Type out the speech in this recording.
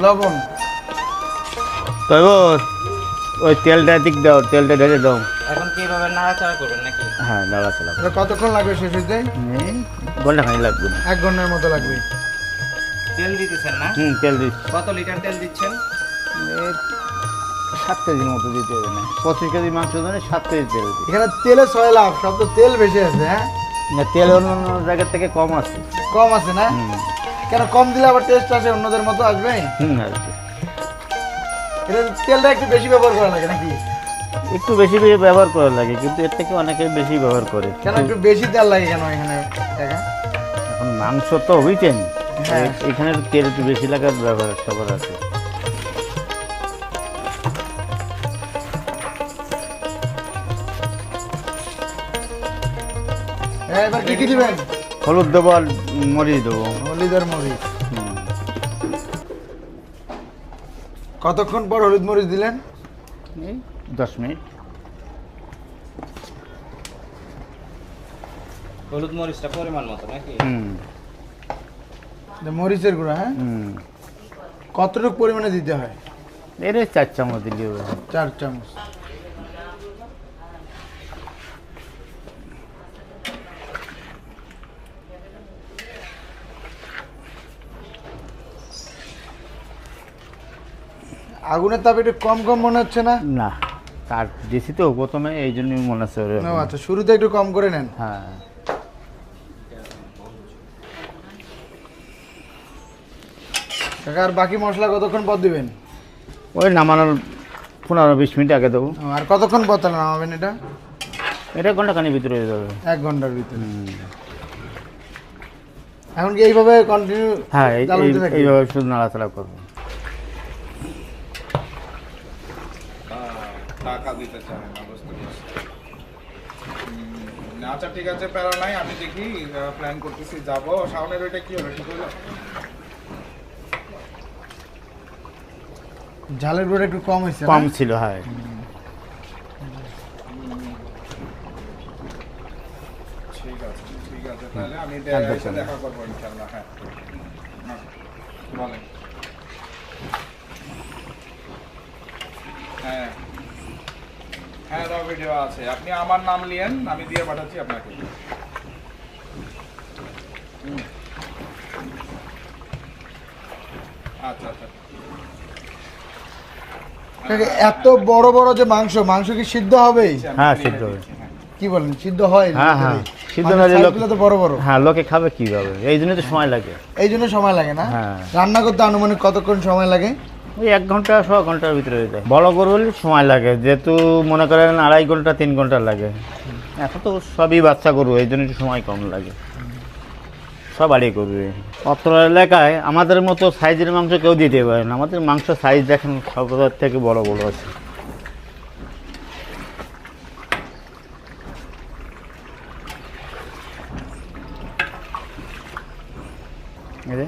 লবণ। তবে ওই তেলটা দিক দাও, তেলটা ঢেলে দাও। এখন কি এভাবে নাড়াচাড়া করবেন নাকি? হ্যাঁ, নাড়াচাড়া এটা কতক্ষণ লাগবে শেষ হতে? ঘন্টা খানি লাগবে না। 1 ঘন্টার মতো লাগবে। তেল দিতেছেন না? তেল দিচ্ছি। কত লিটার তেল দিচ্ছেন? 7 কেজির মতো দিতে হবে না, 25 কেজি মাংস ধরে 7 কেজি তেল দিই। এখানে তেলে 6 লাভ, সব তো তেল বেশি আছে। হ্যাঁ, না, তেল অন্য অন্য জায়গার থেকে কম আছে। কম আছে না? কেন কম দিলে আবার টেস্ট আসে অন্যদের মতো আসবে? আছে। এটা তেলটা একটু বেশি ব্যবহার করা লাগে নাকি? একটু বেশি বেশি ব্যবহার করা লাগে, কিন্তু এর থেকে অনেকে বেশি ব্যবহার করে। কেন একটু বেশি তেল লাগে কেন এখানে? এখন মাংস তো বুঝছেন, হ্যাঁ। এখানে তেল একটু বেশি লাগার ব্যবহার সবার আছে। হ্যাঁ, এবার কি কি দিবেন? হলুদ দেবো আর মরিচ দেবো। হলুদ আর মরিচ। কতক্ষণ পর হলুদ মরিচ দিলেন? এই 10 মিনিট। হলুদ মরিচটা পরিমাণ মতো নাকি? মরিচের গুঁড়া। হ্যাঁ, কতটুকু পরিমাণে দিতে হয়? এর 4 চামচ দিলে হবে। 4 চামচ। আগুনের তাপ একটু কম কম মনে হচ্ছে না? না, কাঠ দিয়েছি তো প্রথমে, এই জন্যই মনে হচ্ছে ওরকম। ও আচ্ছা, শুরুতে একটু কম করে নেন। হ্যাঁ। কাকা, আর বাকি মশলা কতক্ষণ পর দিবেন? ওই নামানোর 15-20 মিনিট আগে দেবো। আর কতক্ষণ পর তাহলে নামাবেন এটা? এটা ঘন্টাখানির ভিতরে হয়ে যাবে। 1 ঘন্টার ভিতরে। এখন কি এইভাবে কন্টিনিউ? হ্যাঁ, এইভাবে শুধু নাড়াচাড়া করবো। টাকা দিতে চায় না, বুঝতে পারছি। আচ্ছা ঠিক আছে, প্যারা নাই, আমি দেখি প্ল্যান করতেছি যাবো। শাওনের ওইটা কি হলো, ঠিক হলো? ঝালের গুঁড়া একটু কম হয়েছে। কম ছিল, হ্যাঁ। ঠিক আছে, ঠিক আছে, তাহলে আমি এসে দেখা করবো ইনশাল্লাহ। হ্যাঁ, বলেন। হ্যাঁ হ্যাঁ, র ভিডিও আছে, আপনি আমার নাম লিয়েন, আমি দিয়ে পাঠাচ্ছি আপনাকে। আচ্ছা আচ্ছা। কাকা, এত বড় বড় যে মাংস কি সিদ্ধ হবে? হ্যাঁ, সিদ্ধ হবে। কি বলেন, সিদ্ধ হয়? হ্যাঁ হ্যাঁ, সিদ্ধ মানে না দিলে size গুলো তো বড় বড়। হ্যাঁ, লোকে খাবে কিভাবে, এই জন্য তো সময় লাগে। এই জন্য সময় লাগে না? হ্যাঁ। রান্না করতে আনুমানিক কতক্ষণ সময় লাগে? ওই 1 ঘন্টা 1.5 ঘন্টার ভিতরে হয়ে যায়। বড় গরু হলে সময় লাগে, যেহেতু মনে করেন 2.5 ঘন্টা 3 ঘন্টা লাগে। এখন তো সবই বাচ্চা গরু, এই জন্য একটু সময় কম লাগে। সব আড়িয়ে করবে। অত্র এলাকায় আমাদের মতো সাইজের মাংস কেউ দিতে পারে না। আমাদের মাংস সাইজ দেখেন সব থেকে বড় বড় আছে। এই যে